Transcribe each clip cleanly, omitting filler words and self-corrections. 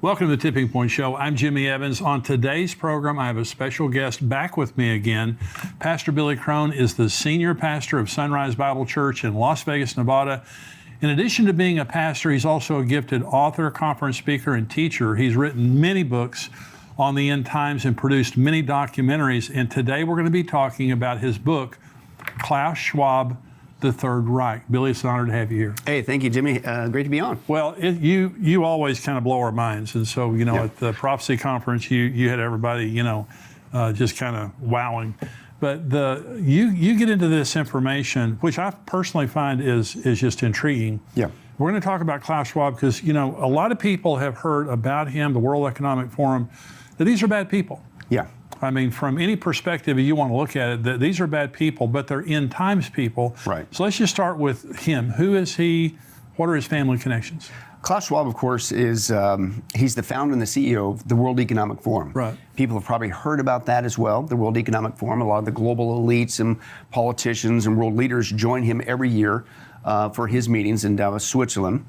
Welcome to the Tipping Point Show. I'm Jimmy Evans. On today's program, I have a special guest back with me again. Pastor Billy Crone is the senior pastor of Sunrise Bible Church in Las Vegas, Nevada. In addition to being a pastor, he's also a gifted author, conference speaker, and teacher. He's written many books on the end times and produced many documentaries. And today we're going to be talking about his book, Klaus Schwab, the Third Reich. Billy, it's an honor to have you here. Hey, thank you, Jimmy. Great to be on. Well, you always kind of blow our minds. And so, at the prophecy conference, you had everybody, just kind of wowing. But you get into this information, which I personally find is just intriguing. Yeah. We're going to talk about Klaus Schwab because, a lot of people have heard about him, the World Economic Forum, that these are bad people. Yeah. I mean, from any perspective you want to look at it, that these are bad people, but they're end times people. Right. So let's just start with him. Who is he? What are his family connections? Klaus Schwab, of course, is he's the founder and the CEO of the World Economic Forum. Right. People have probably heard about that as well, the World Economic Forum. A lot of the global elites and politicians and world leaders join him every year for his meetings in Davos, Switzerland.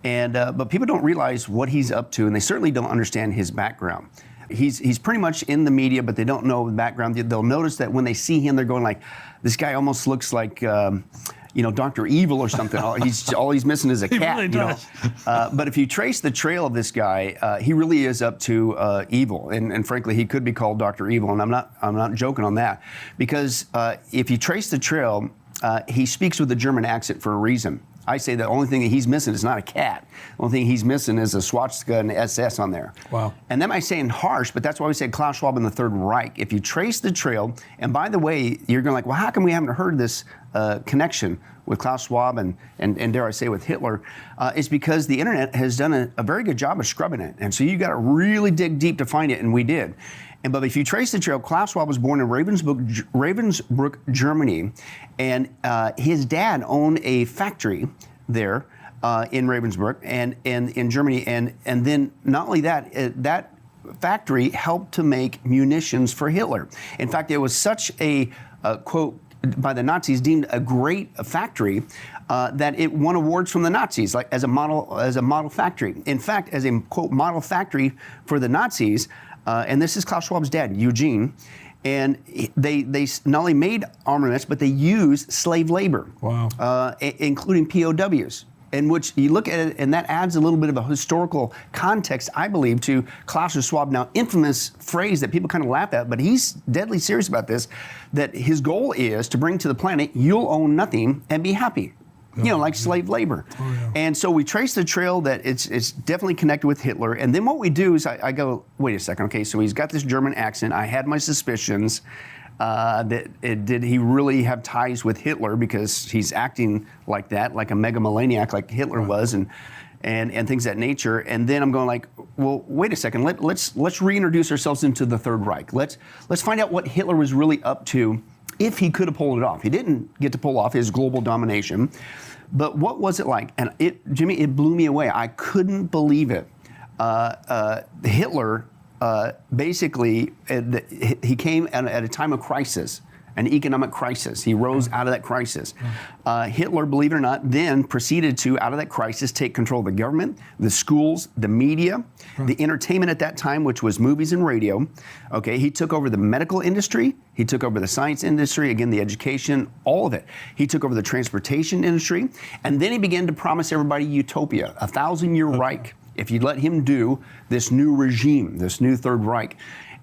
And but people don't realize what he's up to, and they certainly don't understand his background. He's pretty much in the media, but they don't know the background. They'll notice that when they see him, they're going like, this guy almost looks like, Dr. Evil or something. All he's missing is a cat. He really does. But if you trace the trail of this guy, he really is up to evil, and frankly, he could be called Dr. Evil. And I'm not joking on that, because if you trace the trail, he speaks with a German accent for a reason. I say the only thing that he's missing is not a cat. The only thing he's missing is a swastika and SS on there. Wow. And that might sound harsh, but that's why we say Klaus Schwab and the Third Reich. If you trace the trail, and by the way, you're going like, well, how come we haven't heard this connection with Klaus Schwab and dare I say with Hitler? It's because the internet has done a very good job of scrubbing it. And so you got to really dig deep to find it, and we did. But if you trace the trail, Klaus Schwab was born in Ravensbrück, Germany, and his dad owned a factory there in Ravensbrück and in Germany, and then not only that, that factory helped to make munitions for Hitler. In fact, it was such a quote by the Nazis deemed a great factory that it won awards from the Nazis, like as a model factory. In fact, as a quote model factory for the Nazis. And this is Klaus Schwab's dad, Eugene, and they not only made armaments, but they used slave labor, wow. Including POWs, in which you look at it, and that adds a little bit of a historical context, I believe, to Klaus Schwab, now infamous phrase that people kind of laugh at, but he's deadly serious about this, that his goal is to bring to the planet, you'll own nothing and be happy. Like slave labor. Oh, yeah. And so we trace the trail that it's definitely connected with Hitler. And then what we do is I go, wait a second, okay, so he's got this German accent. I had my suspicions did he really have ties with Hitler, because he's acting like that, like a megalomaniac like Hitler was, and things of that nature. And then I'm going like, well, wait a second, let's reintroduce ourselves into the Third Reich. Let's find out what Hitler was really up to, if he could have pulled it off. He didn't get to pull off his global domination, but what was it like? And Jimmy, it blew me away. I couldn't believe it. Hitler, basically, he came at a time of crisis, an economic crisis. He rose out of that crisis. Hitler, believe it or not, then proceeded to, out of that crisis, take control of the government, the schools, the media, the entertainment at that time, which was movies and radio. Okay, he took over the medical industry. He took over the science industry, again, the education, all of it. He took over the transportation industry. And then he began to promise everybody utopia, a 1,000-year Reich, if you'd let him do this new regime, this new Third Reich.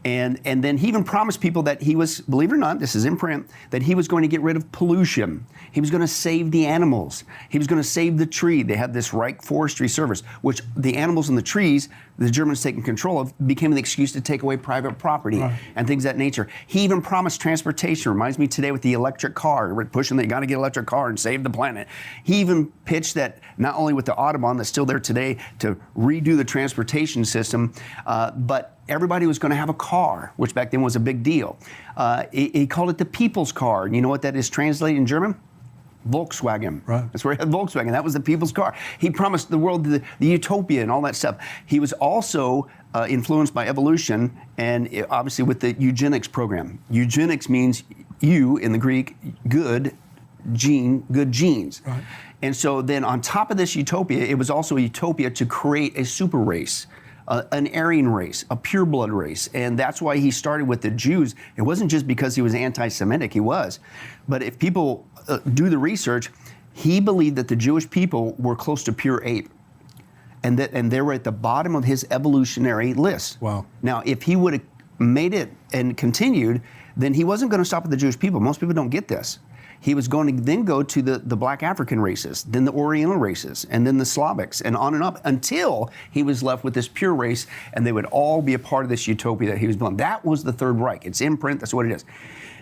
And then he even promised people that he was, believe it or not, this is in print, that he was going to get rid of pollution. He was going to save the animals. He was going to save the tree. They had this Reich Forestry Service, which the animals and the trees, the Germans taking control of, became an excuse to take away private property and things of that nature. He even promised transportation. Reminds me today with the electric car. We're pushing that you got to get an electric car and save the planet. He even pitched that not only with the Autobahn that's still there today to redo the transportation system, but everybody was going to have a car, which back then was a big deal. He called it the people's car. And you know what that is translated in German? Volkswagen. Right. That's where he had Volkswagen. That was the people's car. He promised the world the utopia and all that stuff. He was also influenced by evolution and obviously with the eugenics program. Eugenics means you in the Greek, good genes. Right. And so then on top of this utopia, it was also a utopia to create a super race. an Aryan race, a pureblood race. And that's why he started with the Jews. It wasn't just because he was anti-Semitic, he was. But if people do the research, he believed that the Jewish people were close to pure ape. And they were at the bottom of his evolutionary list. Wow. Now, if he would have made it and continued, then he wasn't going to stop at the Jewish people. Most people don't get this. He was going to then go to the black African races, then the Oriental races, and then the Slavics, and on and up until he was left with this pure race, and they would all be a part of this utopia that he was building. That was the Third Reich. It's in print. That's what it is.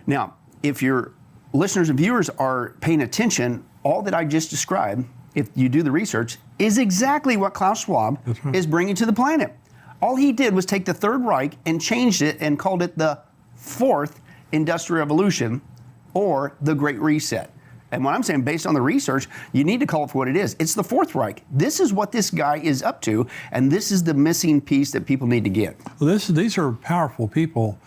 Now, if your listeners and viewers are paying attention, all that I just described, if you do the research, is exactly what Klaus Schwab is bringing to the planet. All he did was take the Third Reich and changed it and called it the Fourth Industrial Revolution, or the Great Reset. And what I'm saying, based on the research, you need to call it for what it is. It's the Fourth Reich. This is what this guy is up to, and this is the missing piece that people need to get. Well, these are powerful people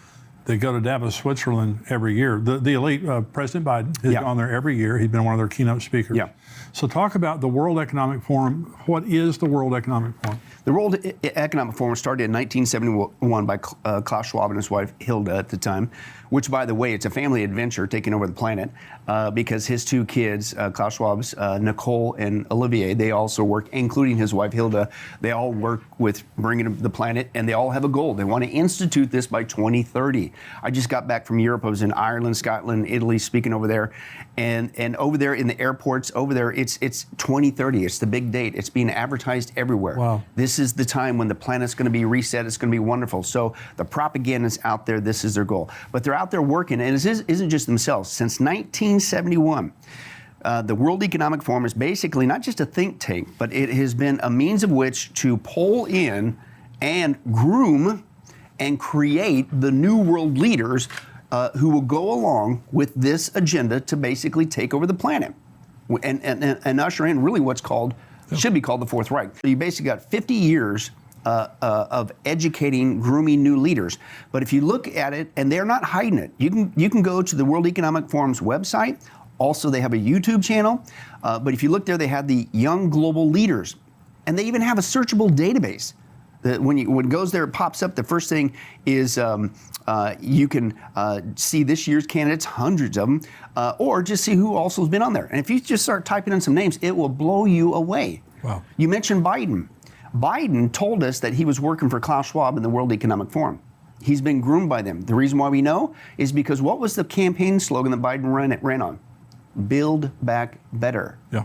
that go to Davos, Switzerland every year. The elite, President Biden has gone there every year. He's been one of their keynote speakers. Yeah. So talk about the World Economic Forum. What is the World Economic Forum? The World Economic Forum started in 1971 by Klaus Schwab and his wife Hilda at the time, which, by the way, it's a family adventure taking over the planet because his two kids, Klaus Schwab's Nicole and Olivier, they also work, including his wife Hilda, they all work with bringing the planet, and they all have a goal. They want to institute this by 2030. I just got back from Europe. I was in Ireland, Scotland, Italy, speaking over there, and over there in the airports, over there, it's 2030. It's the big date. It's being advertised everywhere. Wow. This is the time when the planet's going to be reset. It's going to be wonderful. So the propaganda's out there. This is their goal. But they're out there working, and it isn't just themselves. Since 1971, the World Economic Forum is basically not just a think tank, but it has been a means of which to poll in and groom and create the new world leaders who will go along with this agenda to basically take over the planet and usher in really what's called, should be called the Fourth Reich. You basically got 50 years of educating, grooming new leaders. But if you look at it, and they're not hiding it, you can go to the World Economic Forum's website. Also, they have a YouTube channel. But if you look there, they have the Young Global Leaders. And they even have a searchable database. When it goes there, it pops up. The first thing is you can see this year's candidates, hundreds of them, or just see who also has been on there. And if you just start typing in some names, it will blow you away. Wow. You mentioned Biden. Biden told us that he was working for Klaus Schwab in the World Economic Forum. He's been groomed by them. The reason why we know is because what was the campaign slogan that Biden ran on? Build back better. Yeah.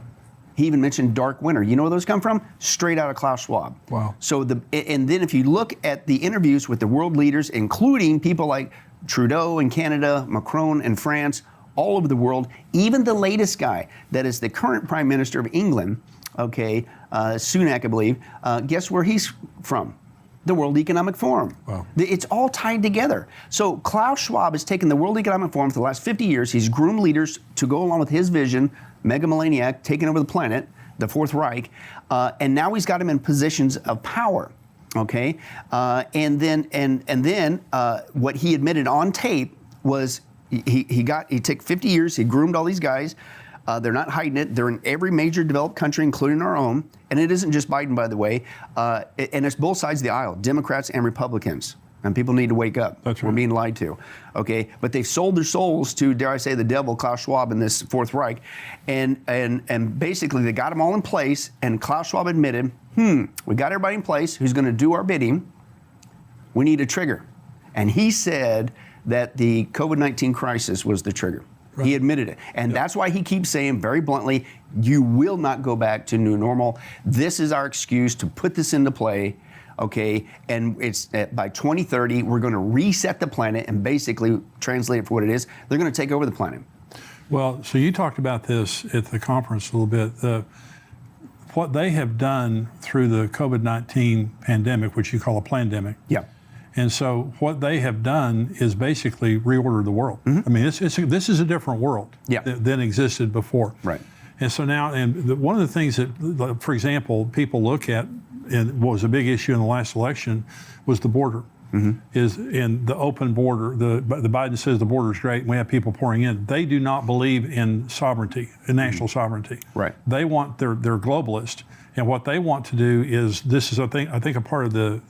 He even mentioned dark winter. You know where those come from? Straight out of Klaus Schwab. Wow. So and then if you look at the interviews with the world leaders, including people like Trudeau in Canada, Macron in France, all over the world, even the latest guy that is the current Prime Minister of England, okay, Sunak, I believe, guess where he's from? The World Economic Forum. Wow. It's all tied together. So Klaus Schwab has taken the World Economic Forum for the last 50 years. He's groomed leaders to go along with his vision, megalomaniac, taking over the planet, the Fourth Reich, and now he's got him in positions of power. Okay, and then what he admitted on tape was he took 50 years. He groomed all these guys. They're not hiding it. They're in every major developed country, including our own. And it isn't just Biden, by the way. And it's both sides of the aisle, Democrats and Republicans. And people need to wake up. That's right. We're being lied to. Okay, but they've sold their souls to, dare I say, the devil, Klaus Schwab, in this Fourth Reich, and basically they got them all in place. And Klaus Schwab admitted, we got everybody in place who's going to do our bidding. We need a trigger, and he said that the COVID-19 crisis was the trigger. Right. He admitted it. And that's why he keeps saying very bluntly, you will not go back to new normal. This is our excuse to put this into play, okay? And it's by 2030, we're going to reset the planet and basically translate it for what it is. They're going to take over the planet. Well, so you talked about this at the conference a little bit. What they have done through the COVID-19 pandemic, which you call a plandemic. Yeah. And so what they have done is basically reorder the world. I mean, this is a different world than existed before. Right. And so now, one of the things that, for example, people look at, and what was a big issue in the last election, was the border. Is in the open border. The Biden says the border is great and we have people pouring in. They do not believe in sovereignty, in national sovereignty. Right. They want, they're globalist, And what they want to do is, this is, I think a part of the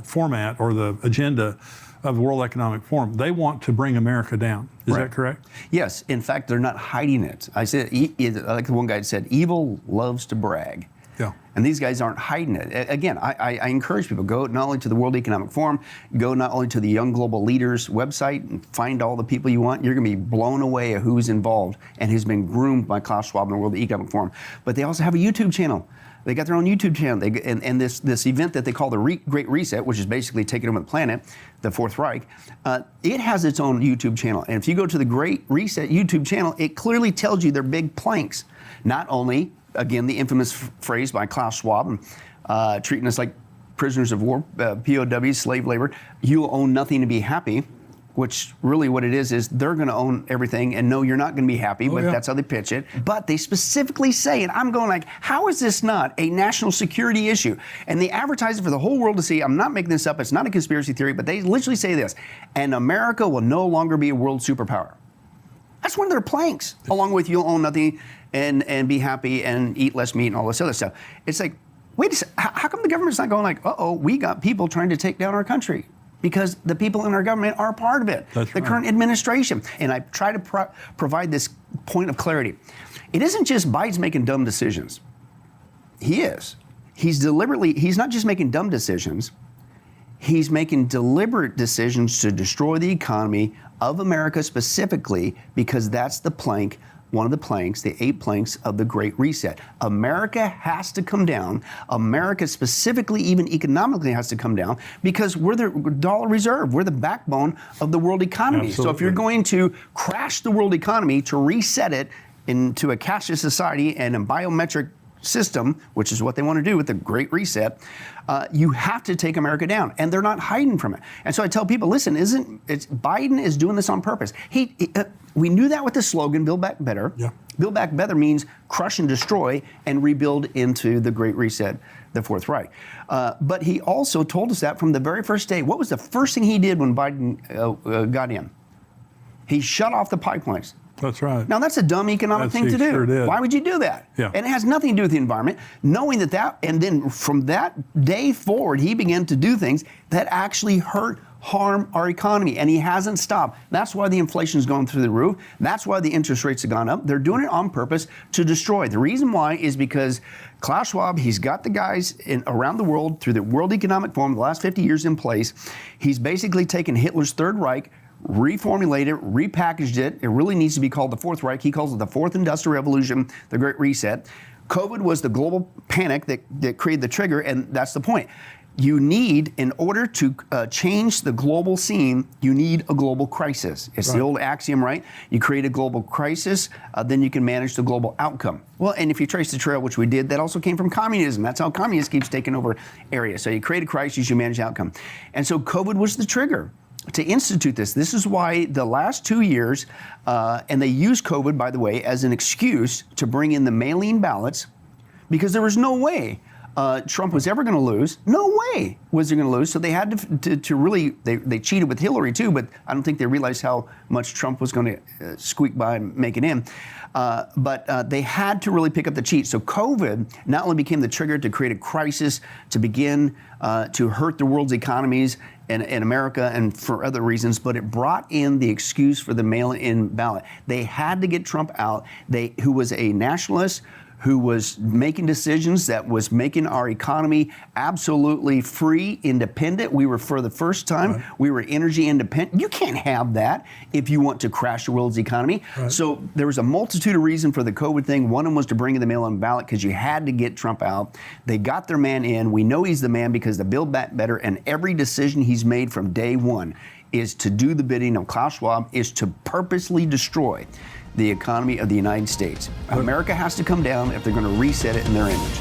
format or the agenda of the World Economic Forum. They want to bring America down. Is that correct? Yes. In fact, they're not hiding it. I said, like the one guy said, evil loves to brag. Yeah. And these guys aren't hiding it. Again, I encourage people, go not only to the World Economic Forum, go not only to the Young Global Leaders website and find all the people you want. You're going to be blown away at who's involved and who's been groomed by Klaus Schwab and the World Economic Forum. But they also have a YouTube channel. They got their own YouTube channel. And this event that they call the Great Reset, which is basically taking over the planet, the Fourth Reich, it has its own YouTube channel. And if you go to the Great Reset YouTube channel, it clearly tells you their big planks. Not only, again, the infamous phrase by Klaus Schwab, treating us like prisoners of war, POWs, slave labor, you'll own nothing to be happy, which really what it is they're going to own everything, and no, you're not going to be happy, but that's how they pitch it. But they specifically say, and I'm going like, how is this not a national security issue? And they advertise it for the whole world to see. I'm not making this up. It's not a conspiracy theory, but they literally say this, and America will no longer be a world superpower. That's one of their planks, along with you'll own nothing and be happy and eat less meat and all this other stuff. It's like, wait a second, how come the government's not going like, uh-oh, we got people trying to take down our country? Because the people in our government are a part of it, the current administration. And I try to provide this point of clarity. It isn't just Biden's making dumb decisions. He is. He's not just making dumb decisions, he's making deliberate decisions to destroy the economy of America specifically, because that's the plank, one of the planks, the 8 planks of the Great Reset. America has to come down. America specifically, even economically, has to come down because we're the dollar reserve. We're the backbone of the world economy. Absolutely. So if you're going to crash the world economy to reset it into a cashless society and a biometric system, which is what they want to do with the Great Reset, you have to take America down, and they're not hiding from it. And so I tell people, listen, Biden is doing this on purpose. We knew that with the slogan, Build Back Better. Yeah. Build Back Better means crush and destroy and rebuild into the Great Reset, the Fourth Reich. But he also told us that from the very first day. What was the first thing he did when Biden got in? He shut off the pipelines. That's right. Now, that's a dumb economic thing to do. Sure did. Why would you do that? Yeah. And it has nothing to do with the environment. Knowing that, and then from that day forward, he began to do things that actually harm our economy, and he hasn't stopped. That's why the inflation's gone through the roof. That's why the interest rates have gone up. They're doing it on purpose to destroy. The reason why is because Klaus Schwab, he's got the guys around the world through the World Economic Forum the last 50 years in place. He's basically taken Hitler's Third Reich, reformulated it, repackaged it. It really needs to be called the Fourth Reich. He calls it the Fourth Industrial Revolution, the Great Reset. COVID was the global panic that created the trigger, and that's the point. You need, in order to change the global scene, you need a global crisis. It's the old axiom, right? You create a global crisis, then you can manage the global outcome. Well, and if you trace the trail, which we did, that also came from communism. That's how communism keeps taking over areas. So you create a crisis, you manage the outcome. And so COVID was the trigger to institute this. This is why the last 2 years, and they used COVID, by the way, as an excuse to bring in the mail-in ballots, because there was no way Trump was ever going to lose. No way was he going to lose. So they had to really, they cheated with Hillary too, but I don't think they realized how much Trump was going to squeak by and make it in. But they had to really pick up the cheat. So COVID not only became the trigger to create a crisis, to begin to hurt the world's economies in America and for other reasons, but it brought in the excuse for the mail-in ballot. They had to get Trump out, who was a nationalist, who was making decisions that was making our economy absolutely free, independent. We were, for the first time, we were energy independent. You can't have that if you want to crash the world's economy. So there was a multitude of reasons for the COVID thing. One of them was to bring in the mail-in ballot because you had to get Trump out. They got their man in. We know he's the man because the Build Back Better, and every decision he's made from day one is to do the bidding of Klaus Schwab, is to purposely destroy the economy of the United States. America has to come down if they're going to reset it in their image.